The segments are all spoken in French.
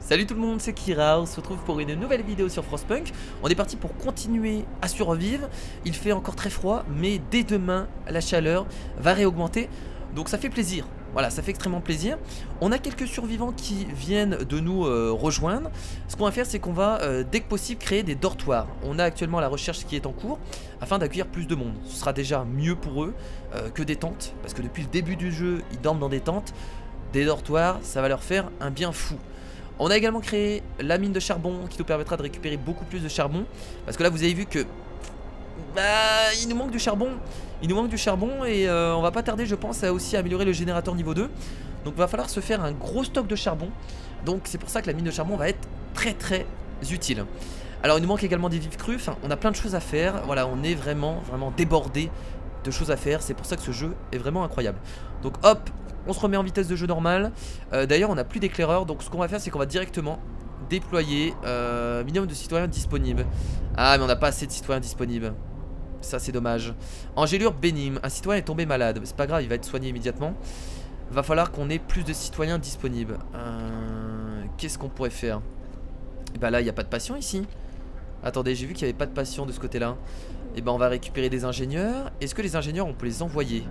Salut tout le monde, c'est Kira, on se retrouve pour une nouvelle vidéo sur Frostpunk. On est parti pour continuer à survivre. Il fait encore très froid, mais dès demain, la chaleur va réaugmenter. Donc ça fait plaisir, voilà, ça fait extrêmement plaisir. On a quelques survivants qui viennent de nous rejoindre. Ce qu'on va faire, c'est qu'on va, dès que possible, créer des dortoirs. On a actuellement la recherche qui est en cours, afin d'accueillir plus de monde. Ce sera déjà mieux pour eux que des tentes, parce que depuis le début du jeu, ils dorment dans des tentes. Des dortoirs, ça va leur faire un bien fou. On a également créé la mine de charbon qui nous permettra de récupérer beaucoup plus de charbon. Parce que là vous avez vu que il nous manque du charbon. Il nous manque du charbon et on va pas tarder je pense à aussi améliorer le générateur niveau 2. Donc il va falloir se faire un gros stock de charbon. Donc c'est pour ça que la mine de charbon va être très utile. Alors il nous manque également des vives crues. Enfin on a plein de choses à faire. Voilà, on est vraiment débordé de choses à faire. C'est pour ça que ce jeu est vraiment incroyable. Donc hop, on se remet en vitesse de jeu normale. D'ailleurs on n'a plus d'éclaireur. Donc ce qu'on va faire c'est qu'on va directement déployer minimum de citoyens disponibles. Ah mais on n'a pas assez de citoyens disponibles. Ça c'est dommage. Angélure bénigne, un citoyen est tombé malade. C'est pas grave, il va être soigné immédiatement. Va falloir qu'on ait plus de citoyens disponibles. Qu'est-ce qu'on pourrait faire? Et bah là il n'y a pas de patient ici. Attendez, j'ai vu qu'il n'y avait pas de patient de ce côté là. Et bah on va récupérer des ingénieurs. Est-ce que les ingénieurs on peut les envoyer?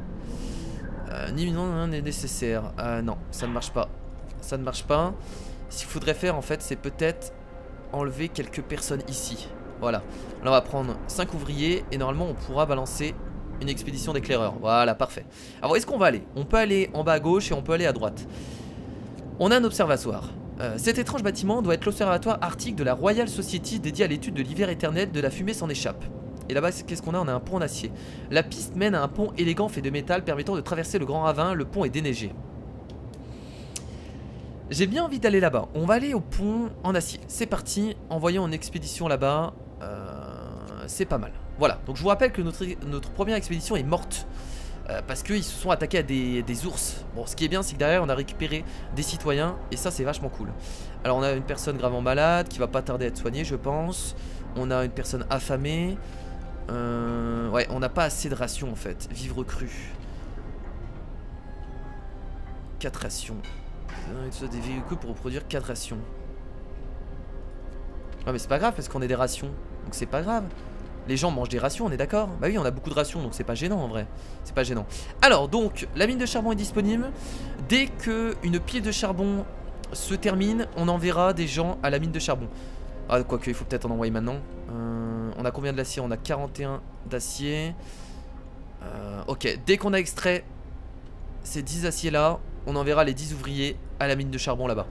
Ni non n'est nécessaire. Non, ça ne marche pas. Ça ne marche pas. Ce qu'il faudrait faire en fait, c'est peut-être enlever quelques personnes ici. Voilà. Là, on va prendre 5 ouvriers et normalement, on pourra balancer une expédition d'éclaireurs. Voilà, parfait. Alors, où est-ce qu'on va aller? On peut aller en bas à gauche et on peut aller à droite. On a un observatoire. Cet étrange bâtiment doit être l'observatoire arctique de la Royal Society dédié à l'étude de l'hiver éternel. De la fumée s'en échappe. Et là-bas, qu'est-ce qu'on a? On a un pont en acier. La piste mène à un pont élégant fait de métal permettant de traverser le grand ravin. Le pont est déneigé. J'ai bien envie d'aller là-bas. On va aller au pont en acier. C'est parti. Envoyons en expédition là-bas. C'est pas mal. Voilà. Donc je vous rappelle que notre première expédition est morte. Parce qu'ils se sont attaqués à des ours. Bon, ce qui est bien, c'est que derrière, on a récupéré des citoyens. Et ça, c'est vachement cool. Alors, on a une personne gravement malade qui va pas tarder à être soignée, je pense. On a une personne affamée. Ouais, on n'a pas assez de rations en fait. Vivre cru. 4 rations. Des véhicules pour produire 4 rations. Ouais mais c'est pas grave parce qu'on est des rations. Donc c'est pas grave. Les gens mangent des rations, on est d'accord? Bah oui, on a beaucoup de rations, donc c'est pas gênant en vrai. C'est pas gênant. Alors donc, la mine de charbon est disponible. Dès que une pile de charbon se termine, on enverra des gens à la mine de charbon. Ah quoique, il faut peut-être en envoyer maintenant. On a combien de l'acier? On a 41 d'acier. Ok, dès qu'on a extrait ces 10 aciers là, on enverra les 10 ouvriers à la mine de charbon là-bas.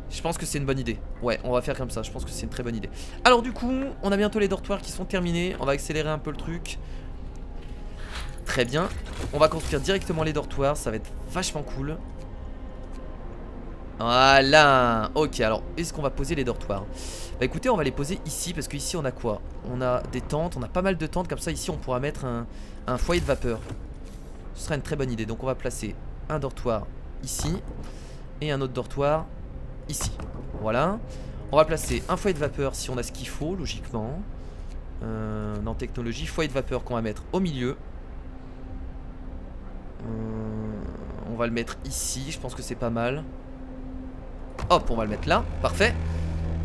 Je pense que c'est une bonne idée. Ouais, on va faire comme ça, je pense que c'est une très bonne idée. Alors du coup, on a bientôt les dortoirs qui sont terminés. On va accélérer un peu le truc. Très bien. On va construire directement les dortoirs, ça va être vachement cool. Voilà. Ok, alors est-ce qu'on va poser les dortoirs? Bah écoutez, on va les poser ici parce qu'ici on a quoi? On a des tentes, on a pas mal de tentes. Comme ça ici on pourra mettre un foyer de vapeur. Ce sera une très bonne idée. Donc on va placer un dortoir ici et un autre dortoir ici. Voilà. On va placer un foyer de vapeur si on a ce qu'il faut, logiquement. Dans technologie, foyer de vapeur qu'on va mettre au milieu. On va le mettre ici, je pense que c'est pas mal. Hop, on va le mettre là, parfait.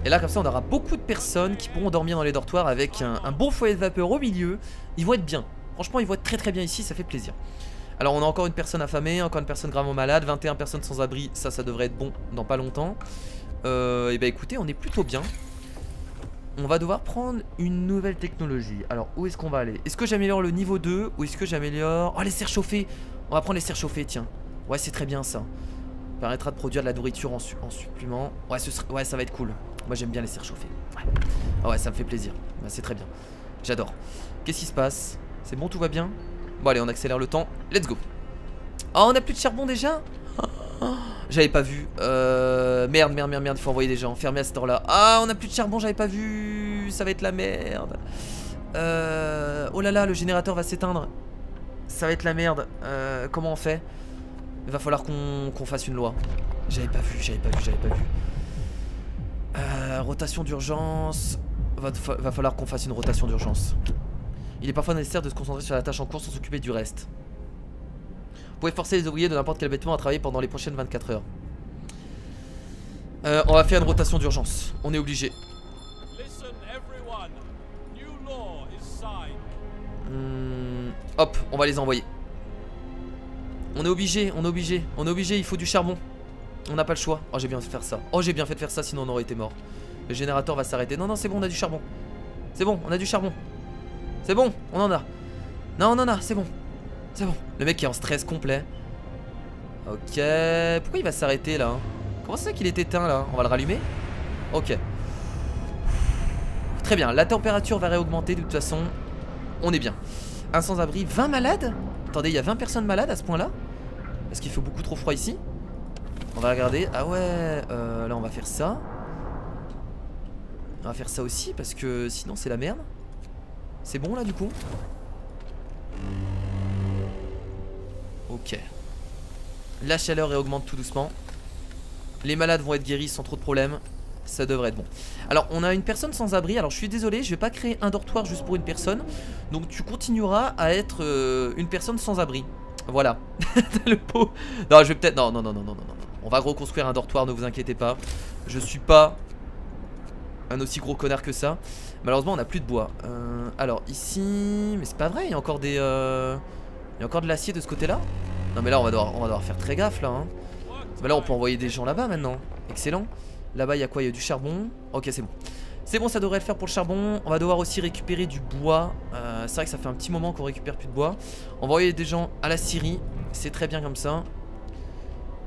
Et là comme ça on aura beaucoup de personnes qui pourront dormir dans les dortoirs avec un bon foyer de vapeur au milieu. Ils vont être bien, franchement ils vont être très bien ici, ça fait plaisir. Alors on a encore une personne affamée, encore une personne gravement malade, 21 personnes sans abri, ça devrait être bon dans pas longtemps. Et bah écoutez, on est plutôt bien. On va devoir prendre une nouvelle technologie. Alors où est-ce qu'on va aller? Est-ce que j'améliore le niveau 2 ou est-ce que j'améliore... Oh les serres chauffées. On va prendre les serres chauffées, tiens. Ouais c'est très bien ça. Permettra de produire de la nourriture en supplément. Ouais, ouais ça va être cool. Moi j'aime bien les serres chauffées. Ouais. Ah ouais ça me fait plaisir. Bah, c'est très bien. J'adore. Qu'est-ce qui se passe? C'est bon, tout va bien? Bon allez, on accélère le temps. Let's go. Oh, on a plus de charbon déjà? J'avais pas vu. Merde, il faut envoyer des gens. Fermé à cette heure là. Ah, on a plus de charbon, j'avais pas vu. Ça va être la merde. Oh là là, le générateur va s'éteindre. Ça va être la merde. Comment on fait? Il va falloir qu'on fasse une loi. J'avais pas vu. Rotation d'urgence. Va falloir qu'on fasse une rotation d'urgence. Il est parfois nécessaire de se concentrer sur la tâche en cours sans s'occuper du reste. Vous pouvez forcer les ouvriers de n'importe quel bâtiment à travailler pendant les prochaines 24 heures. On va faire une rotation d'urgence. On est obligé. Hop, on va les envoyer. On est obligé, on est obligé, on est obligé, il faut du charbon. On n'a pas le choix. Oh, j'ai bien fait de faire ça. Oh, j'ai bien fait de faire ça, sinon on aurait été mort. Le générateur va s'arrêter. Non, non, c'est bon, on a du charbon. C'est bon, on a du charbon. C'est bon, on en a. Non, on en a, c'est bon. C'est bon. Le mec est en stress complet. Ok. Pourquoi il va s'arrêter là? Comment c'est qu'il est éteint là? On va le rallumer. Ok. Très bien, la température va réaugmenter de toute façon. On est bien. Un sans-abri, 20 malades? Attendez, il y a 20 personnes malades à ce point là? Est-ce qu'il fait beaucoup trop froid ici? On va regarder. Ah ouais, là on va faire ça. On va faire ça aussi parce que sinon c'est la merde. C'est bon là du coup? Ok. La chaleur réaugmente tout doucement. Les malades vont être guéris sans trop de problèmes. Ça devrait être bon. Alors on a une personne sans abri. Alors je suis désolé, je vais pas créer un dortoir juste pour une personne. Donc tu continueras à être une personne sans abri. Voilà. Le pot. Non, je vais peut-être. Non, non, non, non, non, non, non. On va reconstruire un dortoir, ne vous inquiétez pas. Je suis pas un aussi gros connard que ça. Malheureusement on n'a plus de bois. Alors ici. Mais c'est pas vrai, il y a encore des. Il y a encore de l'acier de ce côté là. Non mais là on va devoir faire très gaffe là hein. Mais là on peut envoyer des gens là-bas maintenant. Excellent. Là-bas il y a quoi? Il y a du charbon. Ok c'est bon. C'est bon, ça devrait le faire pour le charbon. On va devoir aussi récupérer du bois. C'est vrai que ça fait un petit moment qu'on récupère plus de bois. On va envoyer des gens à la scierie. C'est très bien comme ça.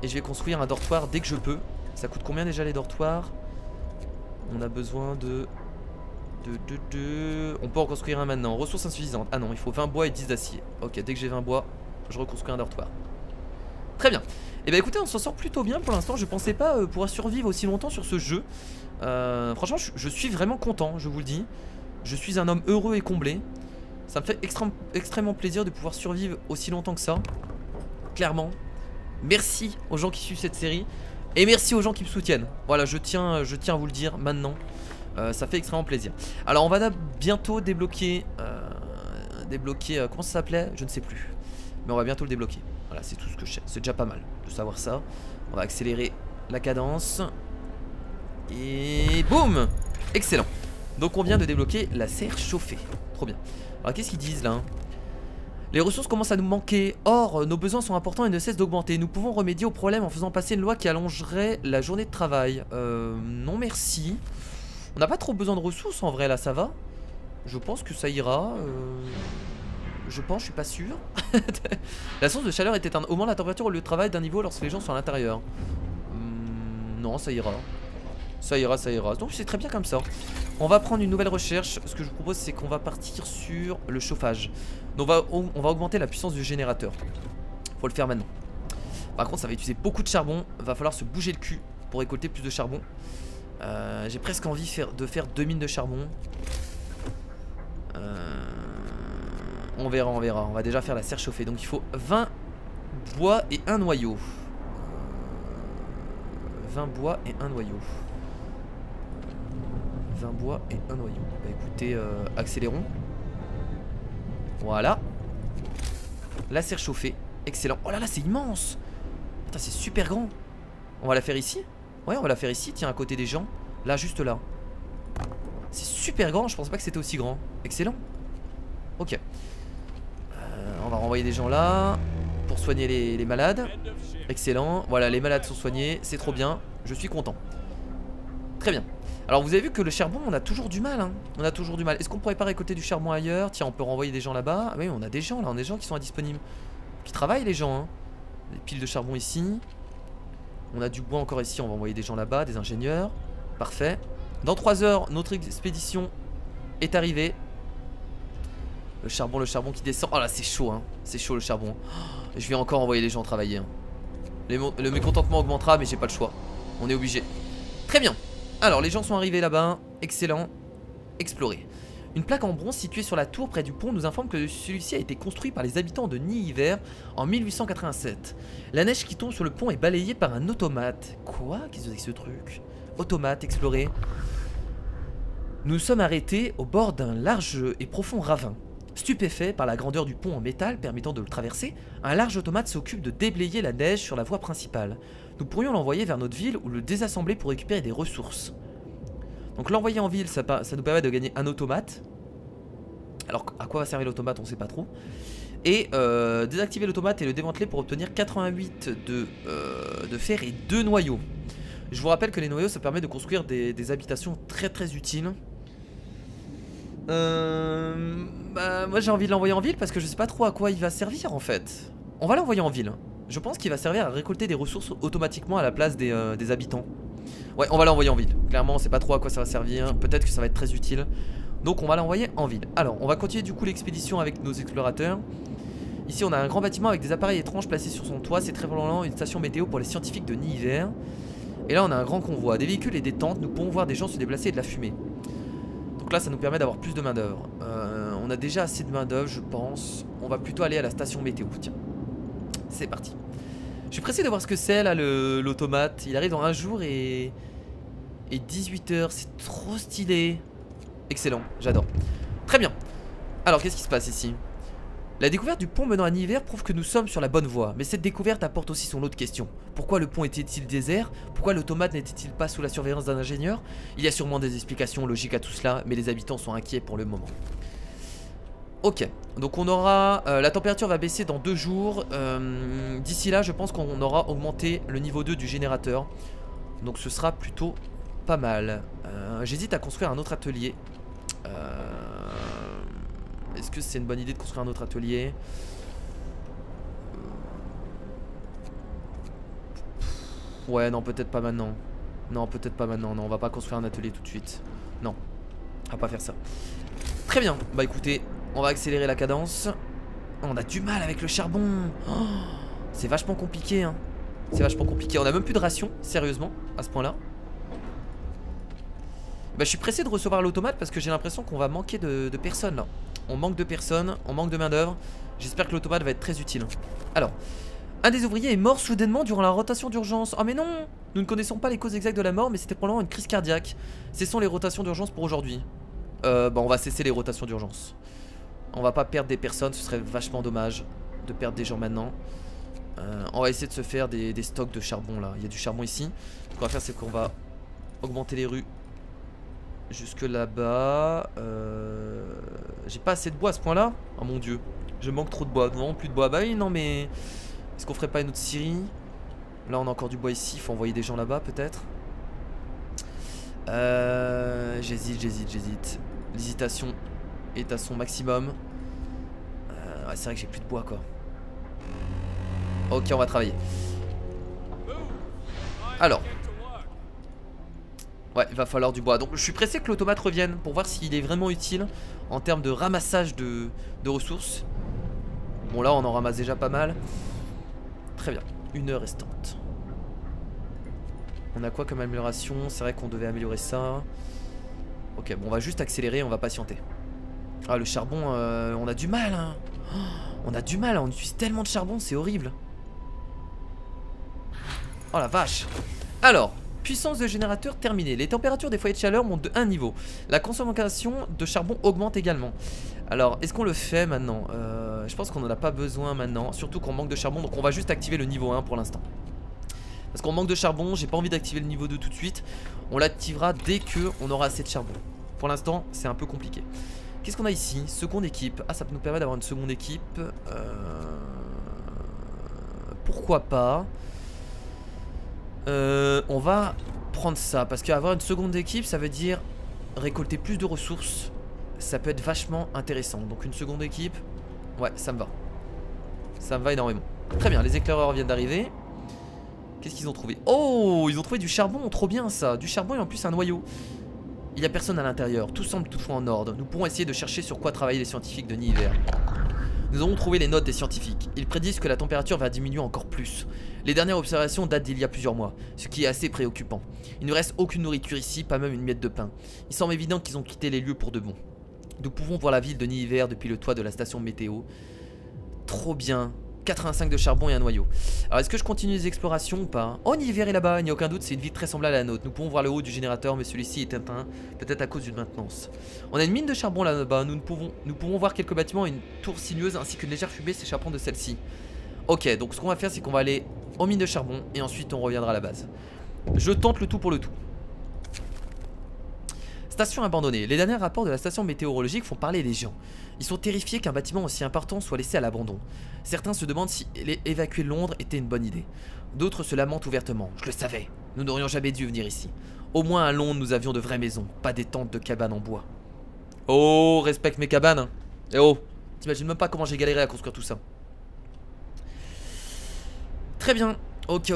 Et je vais construire un dortoir dès que je peux. Ça coûte combien déjà les dortoirs? On a besoin de... On peut en construire un maintenant. Ressources insuffisantes. Ah non, il faut 20 bois et 10 d'acier. Ok, dès que j'ai 20 bois, je reconstruis un dortoir. Très bien. Et bah écoutez, on s'en sort plutôt bien pour l'instant. Je pensais pas pouvoir survivre aussi longtemps sur ce jeu. Franchement, je suis vraiment content, je vous le dis. Je suis un homme heureux et comblé. Ça me fait extrêmement plaisir de pouvoir survivre aussi longtemps que ça. Clairement. Merci aux gens qui suivent cette série. Et merci aux gens qui me soutiennent. Voilà, je tiens à vous le dire maintenant. Ça fait extrêmement plaisir. Alors on va bientôt débloquer comment ça s'appelait? Je ne sais plus. Mais on va bientôt le débloquer. Voilà, c'est tout ce que je sais. C'est déjà pas mal de savoir ça. On va accélérer la cadence. Et boum! Excellent. Donc on vient de débloquer la serre chauffée. Trop bien. Alors qu'est-ce qu'ils disent là? Les ressources commencent à nous manquer. Or, nos besoins sont importants et ne cessent d'augmenter. Nous pouvons remédier au problème en faisant passer une loi qui allongerait la journée de travail. Non merci. On n'a pas trop besoin de ressources en vrai là, ça va. Je pense que ça ira. Je pense, je suis pas sûr. La source de chaleur est éteinte. Augmente la température au lieu de travail d'un niveau lorsque les gens sont à l'intérieur. Non, ça ira. Ça ira, ça ira. Donc c'est très bien comme ça. On va prendre une nouvelle recherche. Ce que je vous propose, c'est qu'on va partir sur le chauffage. Donc on va augmenter la puissance du générateur. Faut le faire maintenant. Par contre, ça va utiliser beaucoup de charbon. Va falloir se bouger le cul pour récolter plus de charbon. J'ai presque envie de faire 2 mines de charbon. On verra, on verra. On va déjà faire la serre chauffée. Donc il faut 20 bois et un noyau. 20 bois et un noyau. 20 bois et un noyau. Bah écoutez, accélérons. Voilà. La serre chauffée. Excellent. Oh là là, c'est immense. Putain, c'est super grand. On va la faire ici? Ouais, on va la faire ici. Tiens, à côté des gens. Là, juste là. C'est super grand. Je pensais pas que c'était aussi grand. Excellent. Ok. On va renvoyer des gens là pour soigner les malades. Excellent. Voilà, les malades sont soignés. C'est trop bien. Je suis content. Très bien. Alors vous avez vu que le charbon, on a toujours du mal hein. On a toujours du mal. Est-ce qu'on pourrait pas récolter du charbon ailleurs? Tiens, on peut renvoyer des gens là-bas. Ah oui, on a des gens là, on a des gens qui sont indisponibles. Qui travaillent les gens hein. Des piles de charbon ici. On a du bois encore ici, on va envoyer des gens là-bas, des ingénieurs. Parfait. Dans 3 heures, notre expédition est arrivée. Le charbon qui descend. Oh là, c'est chaud hein. C'est chaud le charbon. Oh, je vais encore envoyer les gens travailler hein. Le mécontentement augmentera, mais j'ai pas le choix. On est obligé. Très bien. Alors les gens sont arrivés là-bas. Excellent. Explorer. Une plaque en bronze située sur la tour près du pont nous informe que celui-ci a été construit par les habitants de Nid-Hiver en 1887. La neige qui tombe sur le pont est balayée par un automate. Quoi? Qu'est-ce que c'est que ce truc? Automate, explorer. Nous sommes arrêtés au bord d'un large et profond ravin. Stupéfait par la grandeur du pont en métal permettant de le traverser, un large automate s'occupe de déblayer la neige sur la voie principale. Nous pourrions l'envoyer vers notre ville ou le désassembler pour récupérer des ressources. Donc l'envoyer en ville, ça nous permet de gagner un automate. Alors à quoi va servir l'automate, on sait pas trop. Et désactiver l'automate et le démanteler pour obtenir 88 de fer et 2 noyaux. Je vous rappelle que les noyaux, ça permet de construire des habitations très très utiles. Moi j'ai envie de l'envoyer en ville parce que je sais pas trop à quoi il va servir en fait. On va l'envoyer en ville. Je pense qu'il va servir à récolter des ressources automatiquement à la place des habitants. Ouais, on va l'envoyer en ville. Clairement on sait pas trop à quoi ça va servir. Peut-être que ça va être très utile. Donc on va l'envoyer en ville. Alors on va continuer du coup l'expédition avec nos explorateurs. Ici on a un grand bâtiment avec des appareils étranges placés sur son toit. C'est très probablement une station météo pour les scientifiques de Nid-Hiver. Et là on a un grand convoi, des véhicules et des tentes. Nous pouvons voir des gens se déplacer et de la fumée. Donc là ça nous permet d'avoir plus de main d'œuvre. On a déjà assez de main d'œuvre je pense. On va plutôt aller à la station météo. Tiens, c'est parti. Je suis pressé de voir ce que c'est là l'automate. Il arrive dans un jour et 18 h. C'est trop stylé. Excellent, j'adore. Très bien. Alors qu'est-ce qui se passe ici? La découverte du pont menant à Nid-Hiver prouve que nous sommes sur la bonne voie. Mais cette découverte apporte aussi son lot de questions. Pourquoi le pont était-il désert? Pourquoi l'automate n'était-il pas sous la surveillance d'un ingénieur? Il y a sûrement des explications logiques à tout cela, mais les habitants sont inquiets pour le moment. Ok, donc on aura... la température va baisser dans 2 jours. D'ici là, je pense qu'on aura augmenté le niveau 2 du générateur. Donc ce sera plutôt pas mal. J'hésite à construire un autre atelier. Est-ce que c'est une bonne idée de construire un autre atelier? Ouais, non, peut-être pas maintenant. Non, peut-être pas maintenant. Non, on va pas construire un atelier tout de suite. Non, on va pas faire ça. Très bien. Bah écoutez, on va accélérer la cadence. On a du mal avec le charbon. Oh, c'est vachement compliqué, hein. C'est vachement compliqué. On a même plus de ration, sérieusement, à ce point-là. Bah je suis pressé de recevoir l'automate parce que j'ai l'impression qu'on va manquer de personnes là. On manque de personnes, on manque de main d'œuvre. J'espère que l'automate va être très utile. Alors, un des ouvriers est mort soudainement durant la rotation d'urgence. Oh mais non, nous ne connaissons pas les causes exactes de la mort, mais c'était probablement une crise cardiaque. Cessons les rotations d'urgence pour aujourd'hui. Bah on va cesser les rotations d'urgence. On va pas perdre des personnes, ce serait vachement dommage de perdre des gens maintenant. On va essayer de se faire des stocks de charbon là. Il y a du charbon ici. Ce qu'on va faire c'est qu'on va augmenter les rues jusque là-bas. J'ai pas assez de bois à ce point là. Oh mon dieu, je manque trop de bois. Non, plus de bois. Bah oui, non mais est-ce qu'on ferait pas une autre scierie? Là on a encore du bois ici. Il faut envoyer des gens là-bas peut-être. J'hésite. L'hésitation est à son maximum. Ouais, c'est vrai que j'ai plus de bois quoi. Ok, on va travailler. Alors ouais, il va falloir du bois. Donc je suis pressé que l'automate revienne pour voir s'il est vraiment utile en termes de ramassage de ressources. Bon là on en ramasse déjà pas mal. Très bien, 1 heure restante. On a quoi comme amélioration? C'est vrai qu'on devait améliorer ça. Ok, bon on va juste accélérer, on va patienter. Ah le charbon, on a du mal hein. Oh, on a du mal, on utilise tellement de charbon, c'est horrible. Oh la vache. Alors, puissance de générateur terminée. Les températures des foyers de chaleur montent de 1 niveau. La consommation de charbon augmente également. Alors, est-ce qu'on le fait maintenant? Je pense qu'on n'en a pas besoin maintenant. Surtout qu'on manque de charbon, donc on va juste activer le niveau 1 pour l'instant. Parce qu'on manque de charbon, j'ai pas envie d'activer le niveau 2 tout de suite. On l'activera dès qu'on aura assez de charbon. Pour l'instant, c'est un peu compliqué. Qu'est-ce qu'on a ici? Seconde équipe. Ah, ça peut nous permettre d'avoir une seconde équipe. Pourquoi pas? On va prendre ça. Parce qu'avoir une seconde équipe, ça veut dire récolter plus de ressources. Ça peut être vachement intéressant. Donc une seconde équipe, ouais, ça me va. Ça me va énormément. Très bien, les éclaireurs viennent d'arriver. Qu'est-ce qu'ils ont trouvé? Oh, ils ont trouvé du charbon, trop bien ça. Du charbon et en plus un noyau. Il n'y a personne à l'intérieur, tout semble toutefois en ordre. Nous pourrons essayer de chercher sur quoi travailler les scientifiques de Nid-Hiver. Nous avons trouvé les notes des scientifiques. Ils prédisent que la température va diminuer encore plus. Les dernières observations datent d'il y a plusieurs mois, ce qui est assez préoccupant. Il ne reste aucune nourriture ici, pas même une miette de pain. Il semble évident qu'ils ont quitté les lieux pour de bon. Nous pouvons voir la ville de Nid-Hiver depuis le toit de la station météo. Trop bien. 85 de charbon et un noyau. Alors est-ce que je continue les explorations ou pas? Oh, Niver est là-bas, il n'y a aucun doute, c'est une ville très semblable à la nôtre. Nous pouvons voir le haut du générateur, mais celui-ci est éteint, peut-être à cause d'une maintenance. On a une mine de charbon là-bas, nous pouvons voir quelques bâtiments et une tour sinueuse ainsi qu'une légère fumée s'échappant de celle-ci. Ok, donc ce qu'on va faire, c'est qu'on va aller aux mines de charbon et ensuite on reviendra à la base. Je tente le tout pour le tout. Station abandonnée. Les derniers rapports de la station météorologique font parler les gens. Ils sont terrifiés qu'un bâtiment aussi important soit laissé à l'abandon. Certains se demandent si évacuer Londres était une bonne idée. D'autres se lamentent ouvertement. Je le savais, nous n'aurions jamais dû venir ici. Au moins à Londres nous avions de vraies maisons, pas des tentes de cabanes en bois. Oh, respecte mes cabanes. Eh oh, t'imagines même pas comment j'ai galéré à construire tout ça. Très bien. Ok,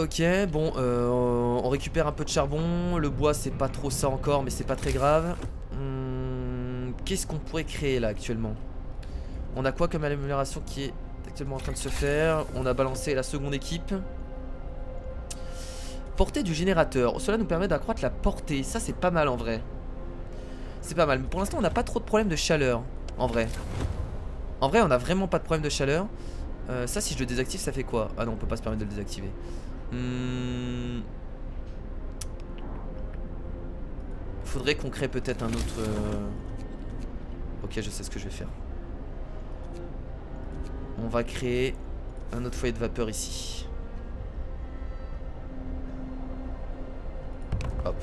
bon, on récupère un peu de charbon. Le bois, c'est pas trop ça encore, mais c'est pas très grave. Qu'est-ce qu'on pourrait créer là actuellement? On a quoi comme amélioration qui est actuellement en train de se faire? On a balancé la seconde équipe. Portée du générateur. Cela nous permet d'accroître la portée. Ça, c'est pas mal en vrai. C'est pas mal. Mais pour l'instant, on n'a pas trop de problème de chaleur. En vrai. En vrai, on a vraiment pas de problème de chaleur. Ça, si je le désactive, ça fait quoi? Ah non, on peut pas se permettre de le désactiver. Faudrait qu'on crée peut-être un autre... Ok, je sais ce que je vais faire. On va créer un autre foyer de vapeur ici. Hop.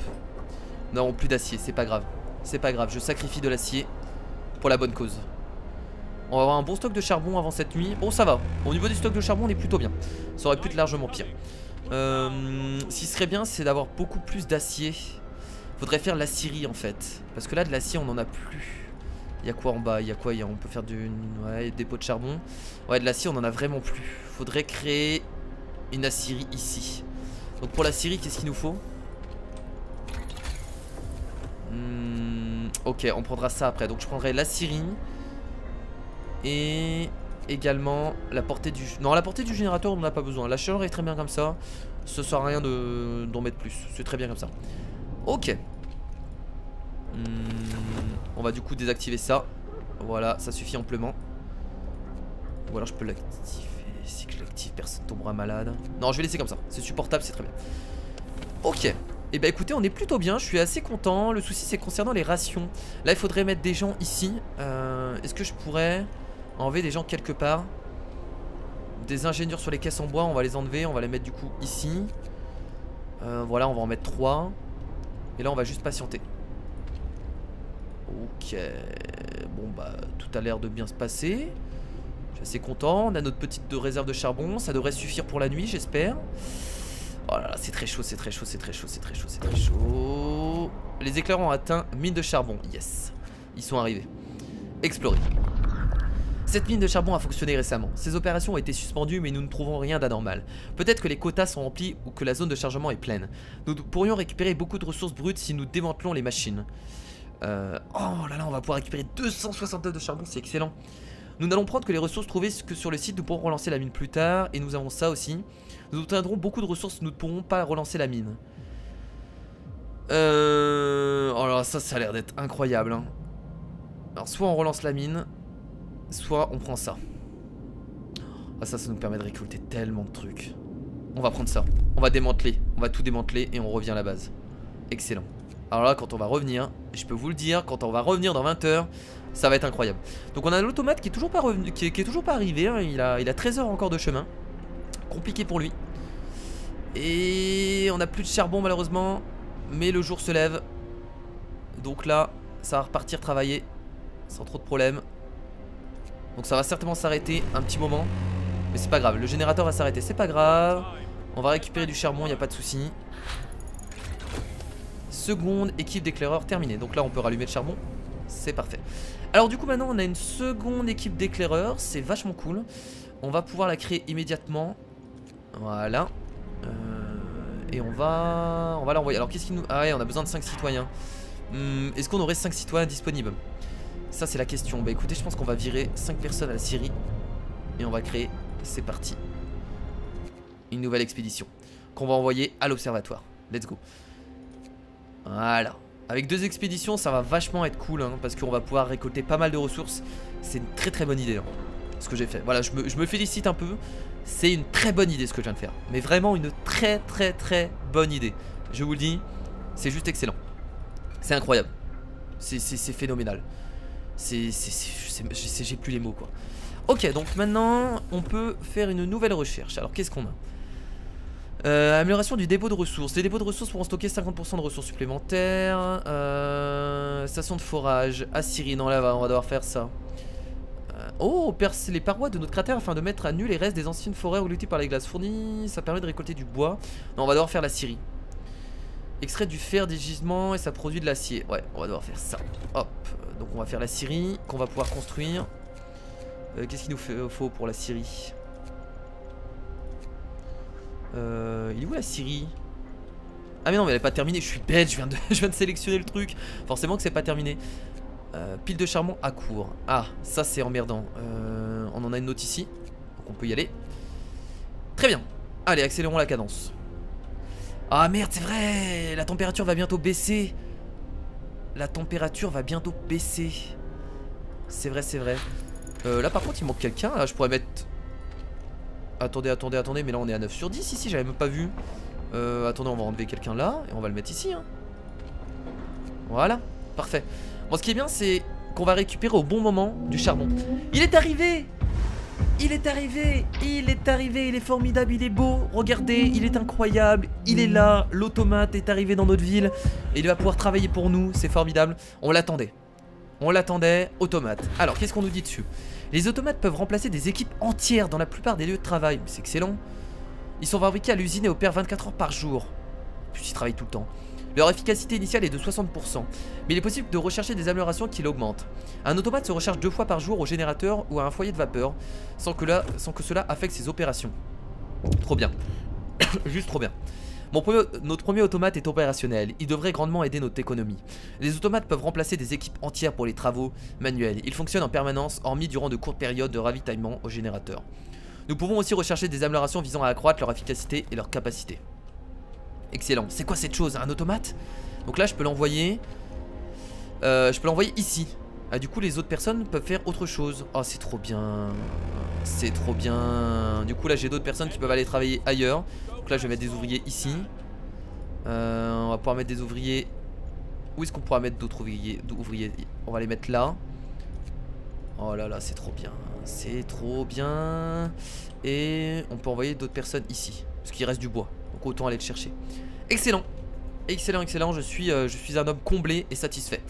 Non, plus d'acier, c'est pas grave. C'est pas grave, je sacrifie de l'acier pour la bonne cause. On va avoir un bon stock de charbon avant cette nuit. Bon, ça va. Au niveau du stock de charbon, on est plutôt bien. Ça aurait pu être largement pire. Ce qui serait bien, c'est d'avoir beaucoup plus d'acier. Faudrait faire l'aciérie en fait. Parce que là, de l'acier, on en a plus. Il y a quoi en bas? Il y a quoi? On peut faire ouais, des pots de charbon. Ouais, de l'acier, on en a vraiment plus. Faudrait créer une aciérie ici. Donc pour l'aciérie, qu'est-ce qu'il nous faut? Ok, on prendra ça après. Donc je prendrai l'aciérie. Et également la portée du... Non, la portée du générateur on n'en a pas besoin. La chaleur est très bien comme ça. Ça sert à rien d'en mettre plus. C'est très bien comme ça. Ok. On va du coup désactiver ça. Voilà, ça suffit amplement. Ou alors je peux l'activer. Si je l'active, personne tombera malade. Non, je vais laisser comme ça. C'est supportable, c'est très bien. Ok. Et bah écoutez, on est plutôt bien, je suis assez content. Le souci c'est concernant les rations. Là il faudrait mettre des gens ici. Est-ce que je pourrais enlever des gens quelque part? Des ingénieurs sur les caisses en bois, on va les enlever. On va les mettre du coup ici. Voilà, on va en mettre 3. Et là on va juste patienter. Ok. Bon bah tout a l'air de bien se passer. Je suis assez content. On a notre petite réserve de charbon. Ça devrait suffire pour la nuit, j'espère. Oh là là, c'est très chaud, c'est très chaud, c'est très chaud, c'est très chaud, c'est très chaud. Les éclaireurs ont atteint mine de charbon. Yes. Ils sont arrivés. Explorer. Cette mine de charbon a fonctionné récemment. Ces opérations ont été suspendues, mais nous ne trouvons rien d'anormal. Peut-être que les quotas sont remplis ou que la zone de chargement est pleine. Nous pourrions récupérer beaucoup de ressources brutes si nous démantelons les machines. Oh là là, on va pouvoir récupérer 269 de charbon, c'est excellent. Nous n'allons prendre que les ressources trouvées que sur le site. Nous pourrons relancer la mine plus tard. Et nous avons ça aussi. Nous obtiendrons beaucoup de ressources. Nous ne pourrons pas relancer la mine. Oh là là, ça a l'air d'être incroyable hein. Alors soit on relance la mine, soit on prend ça. Ah ça nous permet de récolter tellement de trucs. On va prendre ça. On va démanteler. On va tout démanteler et on revient à la base. Excellent. Alors là quand on va revenir, je peux vous le dire, quand on va revenir dans 20 heures, ça va être incroyable. Donc on a l'automate qui est toujours pas revenu, qui est toujours pas arrivé hein. Il a 13 heures encore de chemin. Compliqué pour lui. Et on a plus de charbon malheureusement. Mais le jour se lève. Donc là ça va repartir travailler sans trop de problèmes. Donc ça va certainement s'arrêter un petit moment. Mais c'est pas grave, le générateur va s'arrêter, c'est pas grave. On va récupérer du charbon, il n'y a pas de souci. Seconde équipe d'éclaireurs terminée. Donc là on peut rallumer le charbon. C'est parfait. Alors du coup maintenant on a une seconde équipe d'éclaireurs. C'est vachement cool. On va pouvoir la créer immédiatement. Voilà. Et on va l'envoyer. Alors qu'est-ce qu'il nous... Ah ouais, on a besoin de 5 citoyens. Est-ce qu'on aurait 5 citoyens disponibles? Ça c'est la question. Bah écoutez, je pense qu'on va virer 5 personnes à la Syrie. Et on va créer, c'est parti, une nouvelle expédition qu'on va envoyer à l'observatoire. Let's go. Voilà. Avec 2 expéditions ça va vachement être cool hein, parce qu'on va pouvoir récolter pas mal de ressources. C'est une très très bonne idée hein, ce que j'ai fait. Voilà, je me félicite un peu. C'est une très bonne idée ce que je viens de faire. Mais vraiment une très bonne idée. Je vous le dis, c'est juste excellent. C'est incroyable. C'est phénoménal. J'ai plus les mots quoi. Ok, donc maintenant on peut faire une nouvelle recherche. Alors qu'est-ce qu'on a? Amélioration du dépôt de ressources. Les dépôts de ressources pourront stocker 50% de ressources supplémentaires. Station de forage. Assyrie, non là on va devoir faire ça. Oh, percer les parois de notre cratère afin de mettre à nu les restes des anciennes forêts englouties par les glaces fournies. Ça permet de récolter du bois. Non, on va devoir faire la scierie. Extrait du fer des gisements et ça produit de l'acier. Ouais, on va devoir faire ça. Hop, donc on va faire la scierie qu'on va pouvoir construire. Qu'est-ce qu'il nous faut pour la scierie? Il est où la scierie? Ah mais non mais elle est pas terminée, je suis bête, je viens de sélectionner le truc. Forcément que c'est pas terminé. Pile de charbon à court. Ah ça c'est emmerdant. On en a une autre ici, donc on peut y aller. Très bien. Allez, accélérons la cadence. Ah merde, c'est vrai, la température va bientôt baisser. La température va bientôt baisser. C'est vrai, c'est vrai. Là par contre il manque quelqu'un. Là je pourrais mettre... Attendez, mais là on est à 9 sur 10 ici, j'avais même pas vu. Attendez, on va enlever quelqu'un là et on va le mettre ici hein. Voilà, parfait. Bon, ce qui est bien c'est qu'on va récupérer au bon moment du charbon. Il est arrivé! Il est arrivé, il est formidable, il est beau, regardez, il est incroyable, il est là, l'automate est arrivé dans notre ville et il va pouvoir travailler pour nous, c'est formidable. On l'attendait, automate. Alors qu'est-ce qu'on nous dit dessus? Les automates peuvent remplacer des équipes entières dans la plupart des lieux de travail, c'est excellent. Ils sont fabriqués à l'usine et opèrent 24 heures par jour. Puis ils travaillent tout le temps. Leur efficacité initiale est de 60%, mais il est possible de rechercher des améliorations qui l'augmentent. Un automate se recharge 2 fois par jour au générateur ou à un foyer de vapeur, sans que cela affecte ses opérations. Trop bien. Juste trop bien. Notre premier automate est opérationnel, il devrait grandement aider notre économie. Les automates peuvent remplacer des équipes entières pour les travaux manuels. Ils fonctionnent en permanence, hormis durant de courtes périodes de ravitaillement au générateur. Nous pouvons aussi rechercher des améliorations visant à accroître leur efficacité et leur capacité. Excellent. C'est quoi cette chose? Un automate? Donc là je peux l'envoyer. Je peux l'envoyer ici. Ah, du coup les autres personnes peuvent faire autre chose. Oh c'est trop bien. C'est trop bien. Du coup là j'ai d'autres personnes qui peuvent aller travailler ailleurs. Donc là je vais mettre des ouvriers ici. On va pouvoir mettre des ouvriers. Où est-ce qu'on pourra mettre d'autres ouvriers? On va les mettre là. Oh là là c'est trop bien. C'est trop bien. Et on peut envoyer d'autres personnes ici. Parce qu'il reste du bois. Donc autant aller le chercher. Excellent. Excellent, excellent. Je suis un homme comblé et satisfait.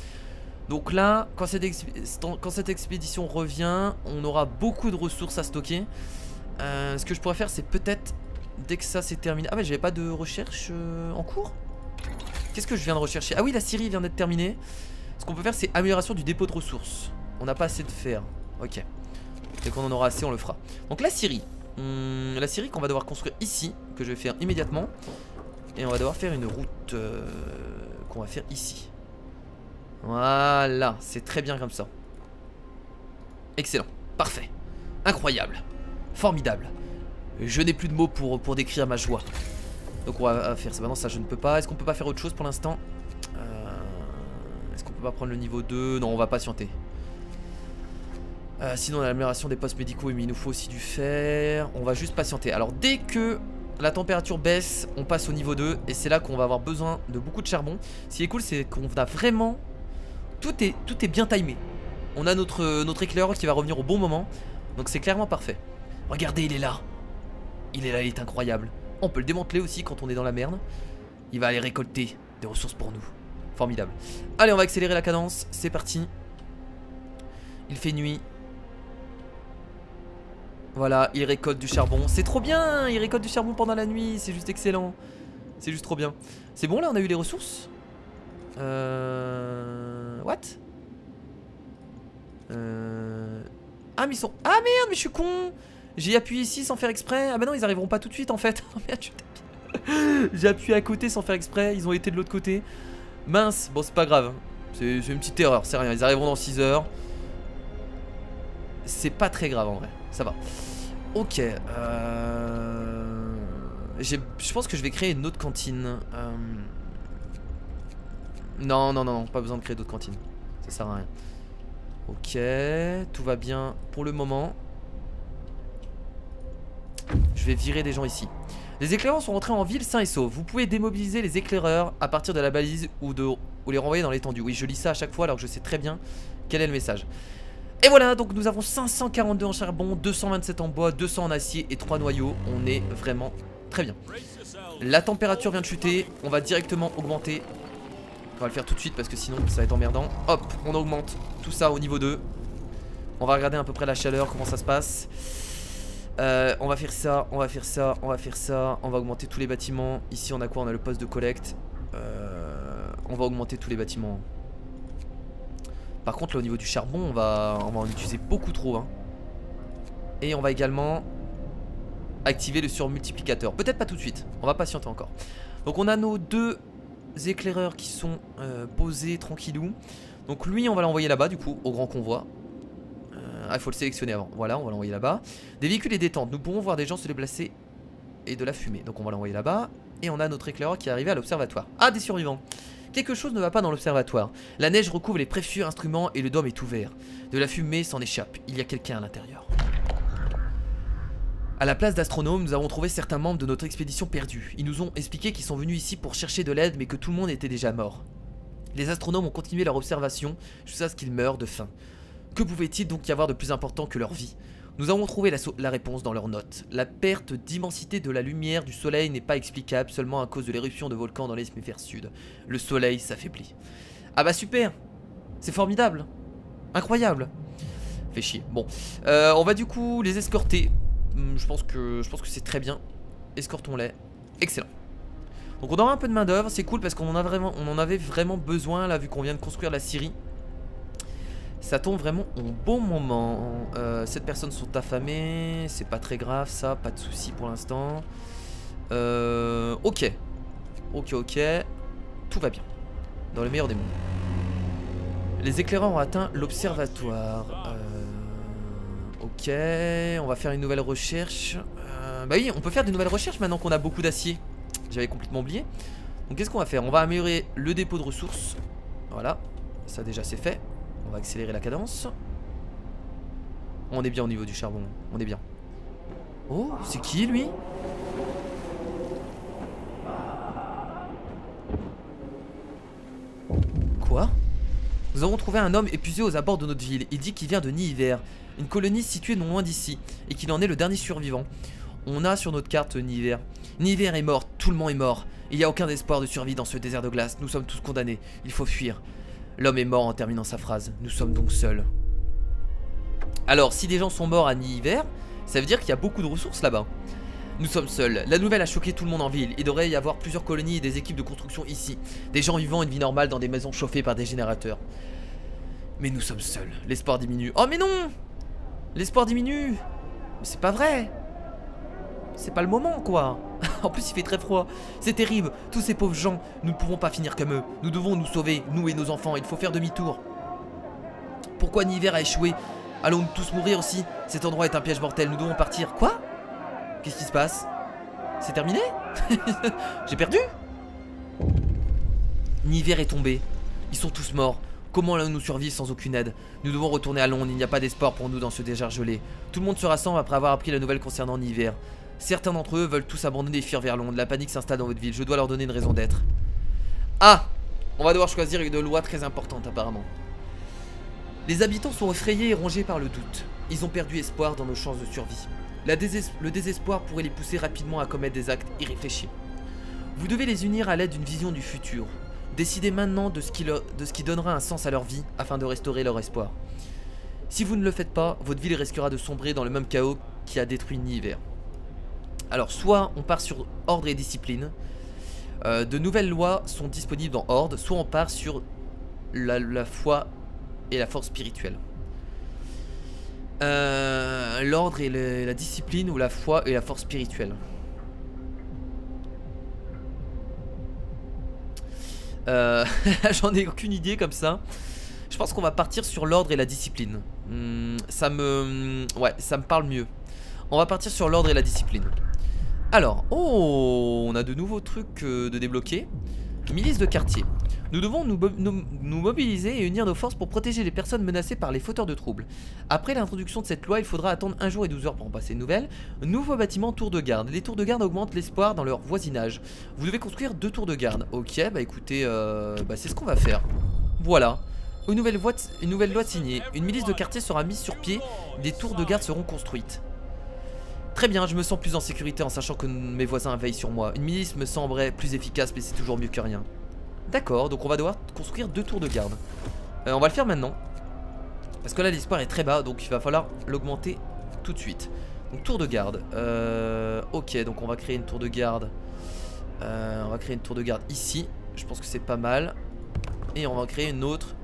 Donc là, quand cette expédition revient, on aura beaucoup de ressources à stocker. Ce que je pourrais faire, c'est peut-être, dès que ça c'est terminé... Ah mais j'avais pas de recherche en cours? Qu'est-ce que je viens de rechercher? Ah oui, la scierie vient d'être terminée. Ce qu'on peut faire, c'est amélioration du dépôt de ressources. On n'a pas assez de fer. Ok. Dès qu'on en aura assez, on le fera. Donc la scierie. La scierie qu'on va devoir construire ici, que je vais faire immédiatement. Et on va devoir faire une route qu'on va faire ici. Voilà, c'est très bien comme ça. Excellent, parfait, incroyable, formidable. Je n'ai plus de mots pour décrire ma joie. Donc on va faire ça. Maintenant ça je ne peux pas. Est-ce qu'on peut pas faire autre chose pour l'instant? Est-ce qu'on peut pas prendre le niveau 2? Non, on va patienter. Sinon l'amélioration des postes médicaux, mais il nous faut aussi du fer. On va juste patienter. Alors dès que la température baisse, on passe au niveau 2. Et c'est là qu'on va avoir besoin de beaucoup de charbon. Ce qui est cool, c'est qu'on a vraiment... Tout est bien timé. On a notre éclaireur qui va revenir au bon moment. Donc c'est clairement parfait. Regardez, il est là. Il est là, il est incroyable. On peut le démanteler aussi quand on est dans la merde. Il va aller récolter des ressources pour nous. Formidable. Allez, on va accélérer la cadence. C'est parti. Il fait nuit. Voilà, il récolte du charbon. C'est trop bien, il récolte du charbon pendant la nuit. C'est juste excellent. C'est juste trop bien. C'est bon, là on a eu les ressources. What? Ah mais ils sont... Ah merde, mais je suis con. J'ai appuyé ici sans faire exprès. Ah bah non, ils arriveront pas tout de suite en fait. Oh merde, j'ai appuyé à côté sans faire exprès. Ils ont été de l'autre côté. Mince, bon c'est pas grave. C'est une petite erreur, c'est rien. Ils arriveront dans 6 heures. C'est pas très grave en vrai, ça va. Ok, je pense que je vais créer une autre cantine. Non, non, non, pas besoin de créer d'autres cantines. Ça sert à rien. Ok, tout va bien pour le moment. Je vais virer des gens ici. Les éclaireurs sont rentrés en ville sains et saufs. Vous pouvez démobiliser les éclaireurs à partir de la balise ou les renvoyer dans l'étendue. Oui, je lis ça à chaque fois alors que je sais très bien quel est le message. Et voilà, donc nous avons 542 en charbon, 227 en bois, 200 en acier et 3 noyaux. On est vraiment très bien. La température vient de chuter. On va directement augmenter. On va le faire tout de suite parce que sinon ça va être emmerdant. Hop, on augmente tout ça au niveau 2. On va regarder à peu près la chaleur, comment ça se passe. On va faire ça, on va faire ça, on va faire ça. On va augmenter tous les bâtiments. Ici on a quoi? On a le poste de collecte. On va augmenter tous les bâtiments. Par contre là au niveau du charbon on va en utiliser beaucoup trop hein. Et on va également activer le surmultiplicateur. Peut-être pas tout de suite, on va patienter encore. Donc on a nos 2 éclaireurs qui sont posés tranquillou. Donc lui on va l'envoyer là-bas du coup au grand convoi. Ah, il faut le sélectionner avant. Voilà, on va l'envoyer là-bas. Des véhicules et détentes. Nous pourrons voir des gens se déplacer et de la fumée. Donc on va l'envoyer là-bas. Et on a notre éclaireur qui est arrivé à l'observatoire. Ah, des survivants. Quelque chose ne va pas dans l'observatoire. La neige recouvre les précieux instruments et le dôme est ouvert. De la fumée s'en échappe. Il y a quelqu'un à l'intérieur. À la place d'astronomes, nous avons trouvé certains membres de notre expédition perdus. Ils nous ont expliqué qu'ils sont venus ici pour chercher de l'aide mais que tout le monde était déjà mort. Les astronomes ont continué leur observation jusqu'à ce qu'ils meurent de faim. Que pouvait-il donc y avoir de plus important que leur vie? Nous avons trouvé la réponse dans leurs notes. La perte d'immensité de la lumière du soleil n'est pas explicable seulement à cause de l'éruption de volcans dans l'hémisphère sud. Le soleil s'affaiblit. Ah bah super! C'est formidable! Incroyable! Fait chier. Bon. On va du coup les escorter. Je pense que c'est très bien. Escortons-les. Excellent. Donc on aura un peu de main d'œuvre, c'est cool parce qu'on en avait vraiment besoin là vu qu'on vient de construire la Syrie. Ça tombe vraiment au bon moment. 7 personnes sont affamées. C'est pas très grave ça, pas de soucis pour l'instant. Ok. Ok. Tout va bien. Dans le meilleur des mondes. Les éclaireurs ont atteint l'observatoire. Ok. On va faire une nouvelle recherche. Bah oui, on peut faire des nouvelles recherches maintenant qu'on a beaucoup d'acier. J'avais complètement oublié. Donc qu'est-ce qu'on va faire? On va améliorer le dépôt de ressources. Voilà. Ça déjà c'est fait. On va accélérer la cadence. On est bien au niveau du charbon. On est bien. Oh, c'est qui lui? Quoi? Nous avons trouvé un homme épuisé aux abords de notre ville. Il dit qu'il vient de Nihiver, une colonie située non loin d'ici, et qu'il en est le dernier survivant. On a sur notre carte Nihiver. Nihiver est mort, tout le monde est mort. Il n'y a aucun espoir de survie dans ce désert de glace. Nous sommes tous condamnés. Il faut fuir. L'homme est mort en terminant sa phrase. Nous sommes donc seuls. Alors, si des gens sont morts à Nihiver, ça veut dire qu'il y a beaucoup de ressources là-bas. Nous sommes seuls. La nouvelle a choqué tout le monde en ville. Il devrait y avoir plusieurs colonies et des équipes de construction ici. Des gens vivant une vie normale dans des maisons chauffées par des générateurs. Mais nous sommes seuls. L'espoir diminue. Oh mais non! L'espoir diminue. Mais c'est pas vrai. C'est pas le moment quoi. En plus il fait très froid. C'est terrible. Tous ces pauvres gens. Nous ne pouvons pas finir comme eux. Nous devons nous sauver. Nous et nos enfants. Il faut faire demi-tour. Pourquoi Nihiver a échoué? Allons-nous tous mourir aussi? Cet endroit est un piège mortel. Nous devons partir. Quoi? Qu'est-ce qui se passe? C'est terminé? J'ai perdu? Nihiver est tombé. Ils sont tous morts. Comment allons-nous survivre sans aucune aide? Nous devons retourner à Londres. Il n'y a pas d'espoir pour nous dans ce désert gelé. Tout le monde se rassemble après avoir appris la nouvelle concernant Nihiver. Certains d'entre eux veulent tous abandonner et fuir vers Londres. La panique s'installe dans votre ville. Je dois leur donner une raison d'être. Ah! On va devoir choisir une loi très importante apparemment. Les habitants sont effrayés et rongés par le doute. Ils ont perdu espoir dans nos chances de survie. Le désespoir pourrait les pousser rapidement à commettre des actes irréfléchis. Vous devez les unir à l'aide d'une vision du futur. Décidez maintenant de ce qui donnera un sens à leur vie afin de restaurer leur espoir. Si vous ne le faites pas, votre ville risquera de sombrer dans le même chaos qui a détruit Nihiver. Alors soit on part sur ordre et discipline. De nouvelles lois sont disponibles dans Horde. Soit on part sur la foi et la force spirituelle. L'ordre et la discipline ou la foi et la force spirituelle. J'en ai aucune idée comme ça. Je pense qu'on va partir sur l'ordre et la discipline. Ça me parle mieux. On va partir sur l'ordre et la discipline. Alors, oh, on a de nouveaux trucs de débloquer. Milice de quartier. Nous devons nous mobiliser et unir nos forces pour protéger les personnes menacées par les fauteurs de troubles. Après l'introduction de cette loi, il faudra attendre 1 jour et 12 heures pour en passer une nouvelle. Nouveau bâtiment, tour de garde. Les tours de garde augmentent l'espoir dans leur voisinage. Vous devez construire 2 tours de garde. Ok, bah écoutez, c'est ce qu'on va faire. Voilà. Une nouvelle loi signée. Une milice de quartier sera mise sur pied. Des tours de garde seront construites. Très bien, je me sens plus en sécurité en sachant que mes voisins veillent sur moi. Une milice me semblerait plus efficace, mais c'est toujours mieux que rien. D'accord, donc on va devoir construire 2 tours de garde. On va le faire maintenant. Parce que là l'espoir est très bas, donc il va falloir l'augmenter tout de suite. Donc tour de garde. Ok, donc on va créer une tour de garde. On va créer une tour de garde ici. Je pense que c'est pas mal. Et on va créer une autre.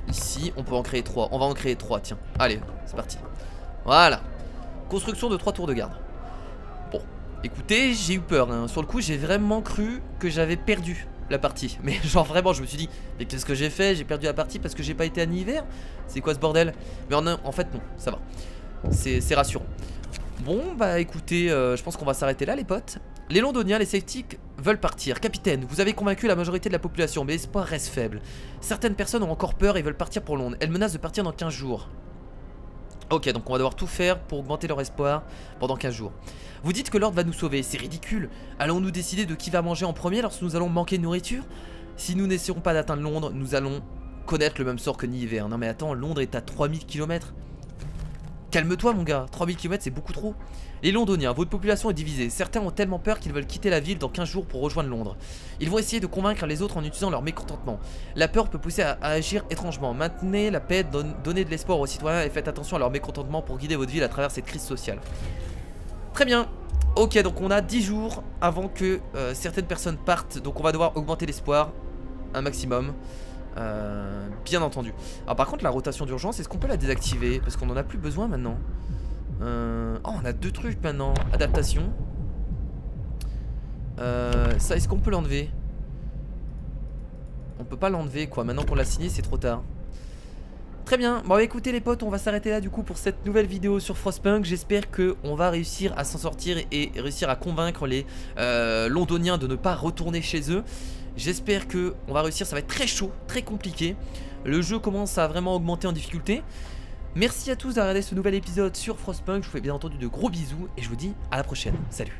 Ici, on peut en créer 3. On va en créer 3, tiens. Allez, c'est parti. Voilà. Construction de 3 tours de garde. Bon, écoutez, j'ai eu peur hein. Sur le coup, j'ai vraiment cru que j'avais perdu la partie. Mais genre vraiment, je me suis dit, mais qu'est-ce que j'ai fait? J'ai perdu la partie parce que j'ai pas été à hiver? C'est quoi ce bordel? Mais en fait, non, ça va. C'est rassurant. Bon, bah écoutez, je pense qu'on va s'arrêter là les potes. Les Londoniens, les Celtiques veulent partir. Capitaine, vous avez convaincu la majorité de la population, mais l'espoir reste faible. Certaines personnes ont encore peur et veulent partir pour Londres. Elles menacent de partir dans 15 jours. Ok, donc on va devoir tout faire pour augmenter leur espoir pendant 15 jours. Vous dites que l'ordre va nous sauver, c'est ridicule. Allons-nous décider de qui va manger en premier lorsque nous allons manquer de nourriture? Si nous n'essaierons pas d'atteindre Londres, nous allons connaître le même sort que Niver. Non mais attends, Londres est à 3000 km. Calme-toi mon gars, 3000 km c'est beaucoup trop. Les Londoniens, votre population est divisée. Certains ont tellement peur qu'ils veulent quitter la ville dans 15 jours pour rejoindre Londres. Ils vont essayer de convaincre les autres en utilisant leur mécontentement. La peur peut pousser à agir étrangement. Maintenez la paix, donnez de l'espoir aux citoyens et faites attention à leur mécontentement pour guider votre ville à travers cette crise sociale. Très bien. Ok, donc on a 10 jours avant que certaines personnes partent. Donc on va devoir augmenter l'espoir un maximum. Bien entendu. Alors par contre la rotation d'urgence, est-ce qu'on peut la désactiver? Parce qu'on en a plus besoin maintenant. Oh, on a 2 trucs maintenant. Adaptation. Ça, est-ce qu'on peut l'enlever? On peut pas l'enlever quoi. Maintenant qu'on l'a signé, c'est trop tard. Très bien. Bon, écoutez les potes, on va s'arrêter là du coup pour cette nouvelle vidéo sur Frostpunk. J'espère qu'on va réussir à s'en sortir et réussir à convaincre les Londoniens de ne pas retourner chez eux. J'espère qu'on va réussir. Ça va être très chaud, très compliqué. Le jeu commence à vraiment augmenter en difficulté. Merci à tous d'avoir regardé ce nouvel épisode sur Frostpunk. Je vous fais bien entendu de gros bisous et je vous dis à la prochaine. Salut.